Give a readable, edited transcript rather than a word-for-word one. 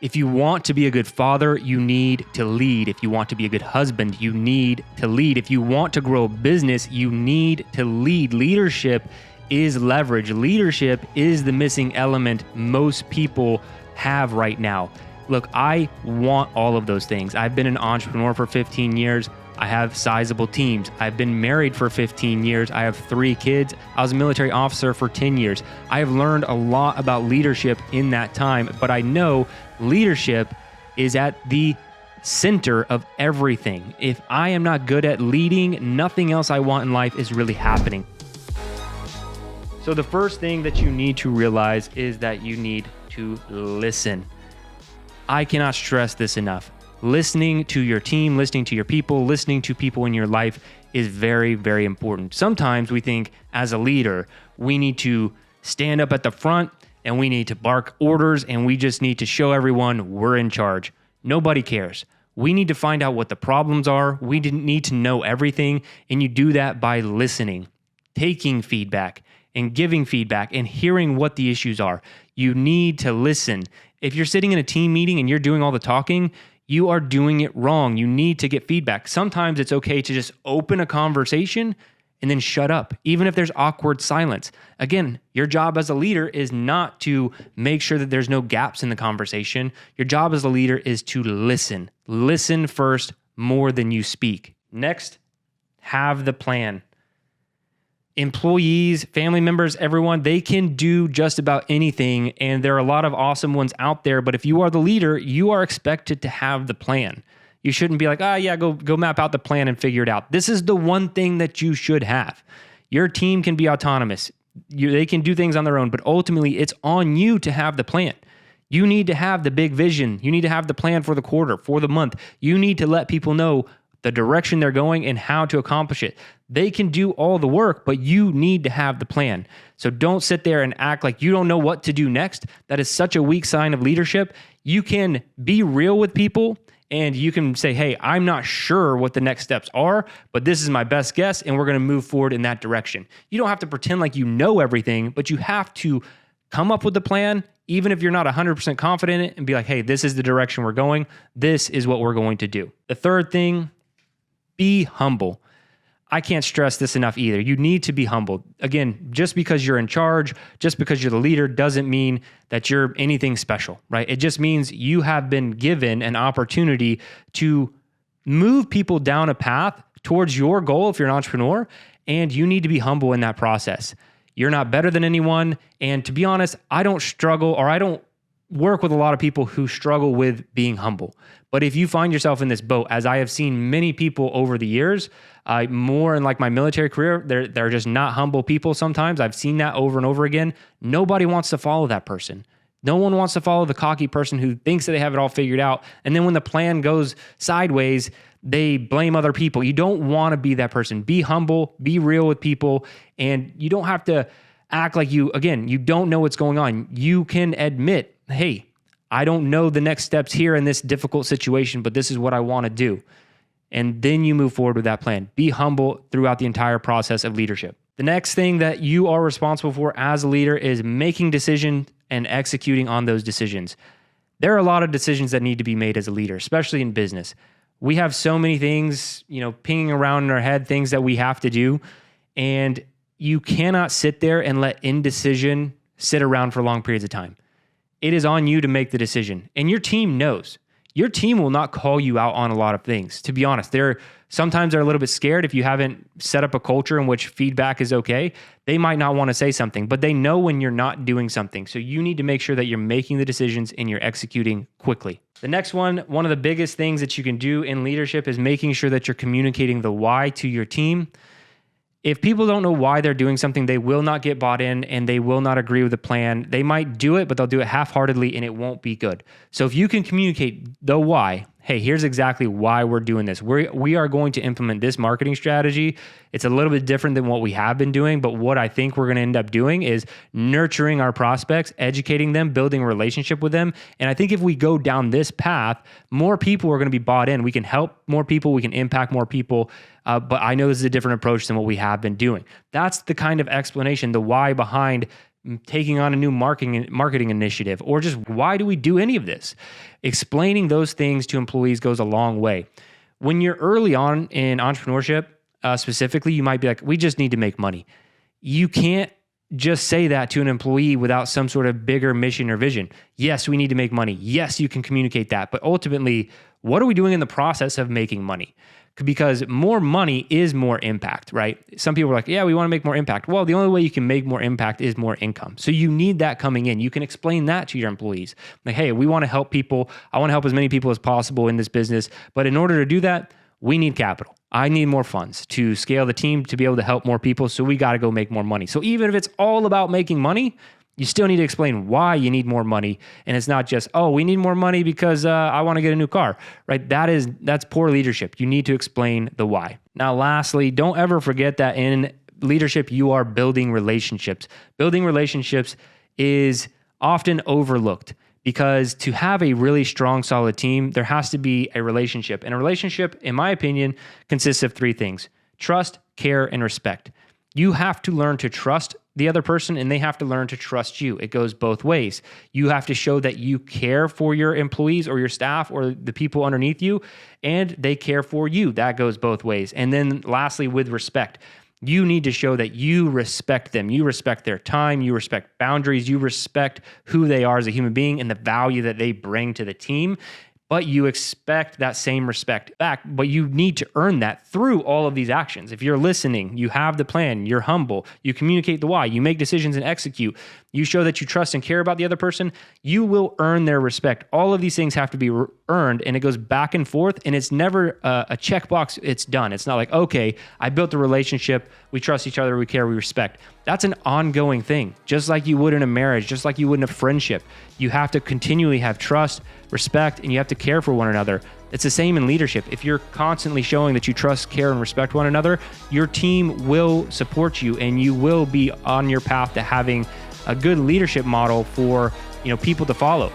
If you want to be a good father, you need to lead. If you want to be a good husband, you need to lead. If you want to grow a business, you need to lead. Leadership is leverage. Leadership is the missing element most people have right now. Look, I want all of those things. I've been an entrepreneur for 15 years. I have sizable teams. I've been married for 15 years. I have 3 kids. I was a military officer for 10 years. I have learned a lot about leadership in that time, but I know leadership is at the center of everything. If I am not good at leading, nothing else I want in life is really happening. So the first thing that you need to realize is that you need to listen. I cannot stress this enough. Listening to your team, listening to your people, listening to people in your life is very, very important. Sometimes we think as a leader, we need to stand up at the front and we need to bark orders and we just need to show everyone we're in charge. Nobody cares. We need to find out what the problems are. We didn't need to know everything. And you do that by listening, taking feedback and giving feedback and hearing what the issues are. You need to listen. If you're sitting in a team meeting and you're doing all the talking, you are doing it wrong. You need to get feedback. Sometimes it's okay to just open a conversation and then shut up, even if there's awkward silence. Again, your job as a leader is not to make sure that there's no gaps in the conversation. Your job as a leader is to listen. Listen first more than you speak. Next, have the plan. Employees, family members, everyone, they can do just about anything. And there are a lot of awesome ones out there. But if you are the leader, you are expected to have the plan. You shouldn't be like, go map out the plan and figure it out. This is the one thing that you should have. Your team can be autonomous. They can do things on their own, but ultimately it's on you to have the plan. You need to have the big vision. You need to have the plan for the quarter, for the month. You need to let people know the direction they're going and how to accomplish it. They can do all the work, but you need to have the plan. So don't sit there and act like you don't know what to do next. That is such a weak sign of leadership. You can be real with people and you can say, hey, I'm not sure what the next steps are, but this is my best guess and we're going to move forward in that direction. You don't have to pretend like you know everything, but you have to come up with the plan, even if you're not 100% confident in it, and be like, hey, this is the direction we're going. This is what we're going to do. The third thing, be humble. I can't stress this enough either. You need to be humble. Again, just because you're in charge, just because you're the leader doesn't mean that you're anything special, right? It just means you have been given an opportunity to move people down a path towards your goal if you're an entrepreneur, and you need to be humble in that process. You're not better than anyone. And to be honest, I don't work with a lot of people who struggle with being humble. But if you find yourself in this boat, as I have seen many people over the years, more in like my military career, they're just not humble people sometimes. I've seen that over and over again. Nobody wants to follow that person. No one wants to follow the cocky person who thinks that they have it all figured out. And then when the plan goes sideways, they blame other people. You don't want to be that person. Be humble, be real with people, and you don't have to act like you don't know what's going on. You can admit, hey, I don't know the next steps here in this difficult situation, but this is what I want to do. And then you move forward with that plan. Be humble throughout the entire process of leadership. The next thing that you are responsible for as a leader is making decisions and executing on those decisions. There are a lot of decisions that need to be made as a leader, especially in business. We have so many things, pinging around in our head, things that we have to do. And you cannot sit there and let indecision sit around for long periods of time. It is on you to make the decision. And your team knows. Your team will not call you out on a lot of things. To be honest, sometimes they're a little bit scared. If you haven't set up a culture in which feedback is okay, they might not want to say something, but they know when you're not doing something. So you need to make sure that you're making the decisions and you're executing quickly. The next one of the biggest things that you can do in leadership is making sure that you're communicating the why to your team. If people don't know why they're doing something, they will not get bought in and they will not agree with the plan. They might do it, but they'll do it half-heartedly and it won't be good. So if you can communicate the why, hey, here's exactly why we're doing this. We are going to implement this marketing strategy. It's a little bit different than what we have been doing, but what I think we're going to end up doing is nurturing our prospects, educating them, building a relationship with them. And I think if we go down this path, more people are going to be bought in. We can help more people. We can impact more people. But I know this is a different approach than what we have been doing. That's the kind of explanation, the why behind taking on a new marketing initiative, or just why do we do any of this? Explaining those things to employees goes a long way. When you're early on in entrepreneurship, specifically, you might be like, we just need to make money. You can't just say that to an employee without some sort of bigger mission or vision. Yes, we need to make money. Yes, you can communicate that. But ultimately, what are we doing in the process of making money? Because more money is more impact, right? Some people are like, yeah, we want to make more impact. Well, the only way you can make more impact is more income. So you need that coming in. You can explain that to your employees. Like, hey, we want to help people. I want to help as many people as possible in this business. But in order to do that, we need capital. I need more funds to scale the team to be able to help more people. So we got to go make more money. So even if it's all about making money, you still need to explain why you need more money. And it's not just, oh, we need more money because I want to get a new car, right? That's poor leadership. You need to explain the why. Now, lastly, don't ever forget that in leadership, you are building relationships. Building relationships is often overlooked, because to have a really strong, solid team, there has to be a relationship. And a relationship, in my opinion, consists of three things: trust, care, and respect. You have to learn to trust the other person, and they have to learn to trust you. It goes both ways. You have to show that you care for your employees or your staff or the people underneath you, and they care for you. That goes both ways. And then lastly, with respect, you need to show that you respect them. You respect their time. You respect boundaries. You respect who they are as a human being and the value that they bring to the team. But you expect that same respect back. But you need to earn that through all of these actions. If you're listening, you have the plan, you're humble, you communicate the why, you make decisions and execute, you show that you trust and care about the other person, you will earn their respect. All of these things have to be earned, and it goes back and forth, and it's never a checkbox. It's done. It's not like, okay, I built a relationship, we trust each other, we care, we respect. That's an ongoing thing, just like you would in a marriage, just like you would in a friendship. You have to continually have trust, respect, and you have to care for one another. It's the same in leadership. If you're constantly showing that you trust, care, and respect one another, your team will support you, and you will be on your path to having a good leadership model for people to follow.